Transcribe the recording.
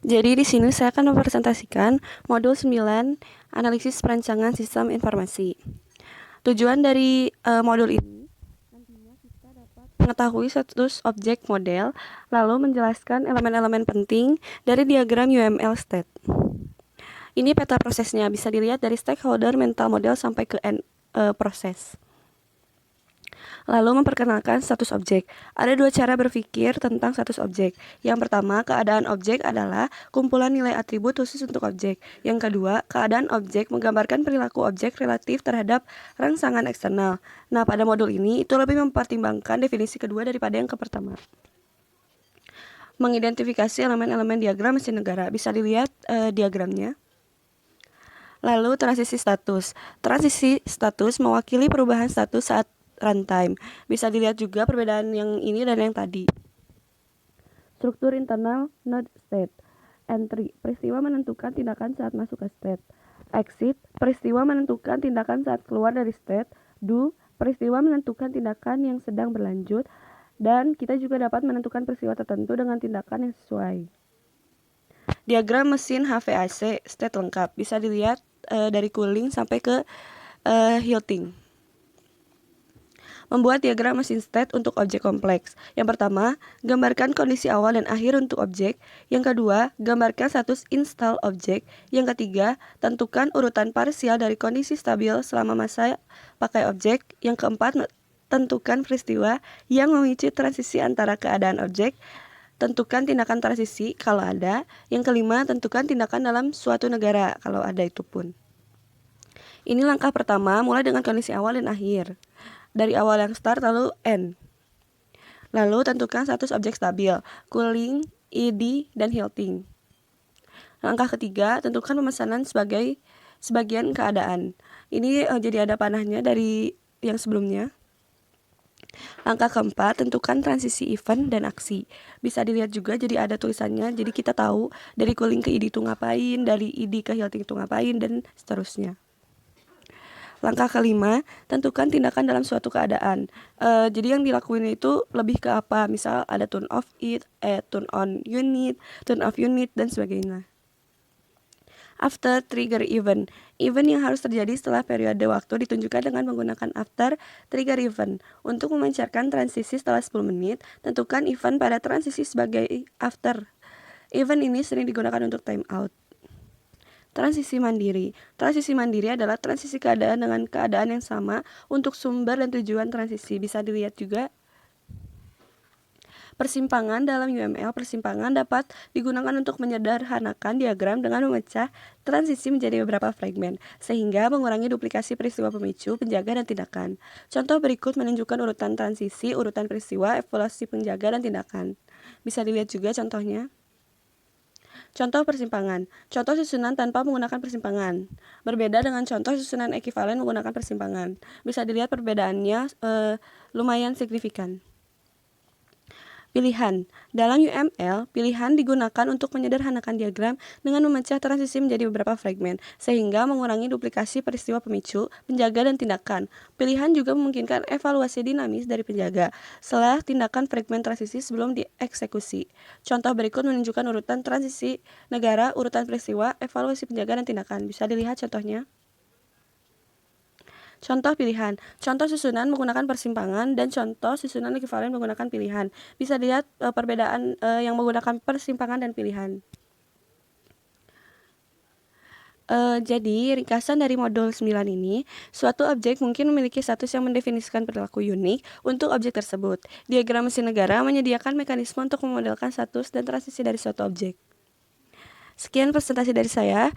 Jadi di sini saya akan mempresentasikan modul 9 analisis perancangan sistem informasi. Tujuan dari modul ini nantinya kita dapat mengetahui status objek model, lalu menjelaskan elemen-elemen penting dari diagram UML state. Ini peta prosesnya, bisa dilihat dari stakeholder, mental model sampai ke end proses. Lalu memperkenalkan status objek. Ada dua cara berpikir tentang status objek. Yang pertama, keadaan objek adalah kumpulan nilai atribut khusus untuk objek. Yang kedua, keadaan objek menggambarkan perilaku objek relatif terhadap rangsangan eksternal. Nah, pada modul ini itu lebih mempertimbangkan definisi kedua daripada yang pertama. Mengidentifikasi elemen-elemen diagram mesin negara. Bisa dilihat diagramnya. Lalu transisi status. Transisi status mewakili perubahan status saat runtime. Bisa dilihat juga perbedaan yang ini dan yang tadi. Struktur internal node state. Entry, peristiwa menentukan tindakan saat masuk ke state. Exit, peristiwa menentukan tindakan saat keluar dari state. Do, peristiwa menentukan tindakan yang sedang berlanjut. Dan kita juga dapat menentukan peristiwa tertentu dengan tindakan yang sesuai. Diagram mesin HVAC state lengkap. Bisa dilihat dari cooling sampai ke heating. Membuat diagram mesin state untuk objek kompleks. Yang pertama, gambarkan kondisi awal dan akhir untuk objek. Yang kedua, gambarkan status install objek. Yang ketiga, tentukan urutan parsial dari kondisi stabil selama masa pakai objek. Yang keempat, tentukan peristiwa yang memicu transisi antara keadaan objek. Tentukan tindakan transisi kalau ada. Yang kelima, tentukan tindakan dalam suatu negara kalau ada itu pun. Ini langkah pertama, mulai dengan kondisi awal dan akhir. Dari awal yang start lalu end. Lalu tentukan status objek stabil, cooling, ED, dan heating. Langkah ketiga, tentukan pemesanan sebagai sebagian keadaan. Ini jadi ada panahnya dari yang sebelumnya. Langkah keempat, tentukan transisi event dan aksi. Bisa dilihat juga jadi ada tulisannya, jadi kita tahu dari cooling ke ED itu ngapain, dari ED ke heating itu ngapain, dan seterusnya. Langkah kelima, tentukan tindakan dalam suatu keadaan. Jadi yang dilakuin itu lebih ke apa? Misal ada turn off it, turn on unit, turn off unit, dan sebagainya. After trigger event. Event yang harus terjadi setelah periode waktu ditunjukkan dengan menggunakan after trigger event. Untuk memancarkan transisi setelah 10 menit, tentukan event pada transisi sebagai after. Event ini sering digunakan untuk timeout. Transisi mandiri. Transisi mandiri adalah transisi keadaan dengan keadaan yang sama untuk sumber dan tujuan transisi. Bisa dilihat juga. Persimpangan dalam UML. Persimpangan dapat digunakan untuk menyederhanakan diagram dengan memecah transisi menjadi beberapa fragmen, sehingga mengurangi duplikasi peristiwa pemicu, penjaga, dan tindakan. Contoh berikut menunjukkan urutan transisi, urutan peristiwa, evaluasi penjaga, dan tindakan. Bisa dilihat juga contohnya. Contoh persimpangan. Contoh susunan tanpa menggunakan persimpangan. Berbeda dengan contoh susunan ekivalen menggunakan persimpangan. Bisa dilihat perbedaannya lumayan signifikan. Pilihan. Dalam UML, pilihan digunakan untuk menyederhanakan diagram dengan memecah transisi menjadi beberapa fragmen, sehingga mengurangi duplikasi peristiwa pemicu, penjaga, dan tindakan. Pilihan juga memungkinkan evaluasi dinamis dari penjaga setelah tindakan fragmen transisi sebelum dieksekusi. Contoh berikut menunjukkan urutan transisi negara, urutan peristiwa, evaluasi penjaga, dan tindakan. Bisa dilihat contohnya. Contoh pilihan, contoh susunan menggunakan persimpangan, dan contoh susunan ekivalen menggunakan pilihan. Bisa dilihat perbedaan yang menggunakan persimpangan dan pilihan. Jadi, ringkasan dari modul 9 ini, suatu objek mungkin memiliki status yang mendefinisikan perilaku unik untuk objek tersebut. Diagram mesin negara menyediakan mekanisme untuk memodelkan status dan transisi dari suatu objek. Sekian presentasi dari saya.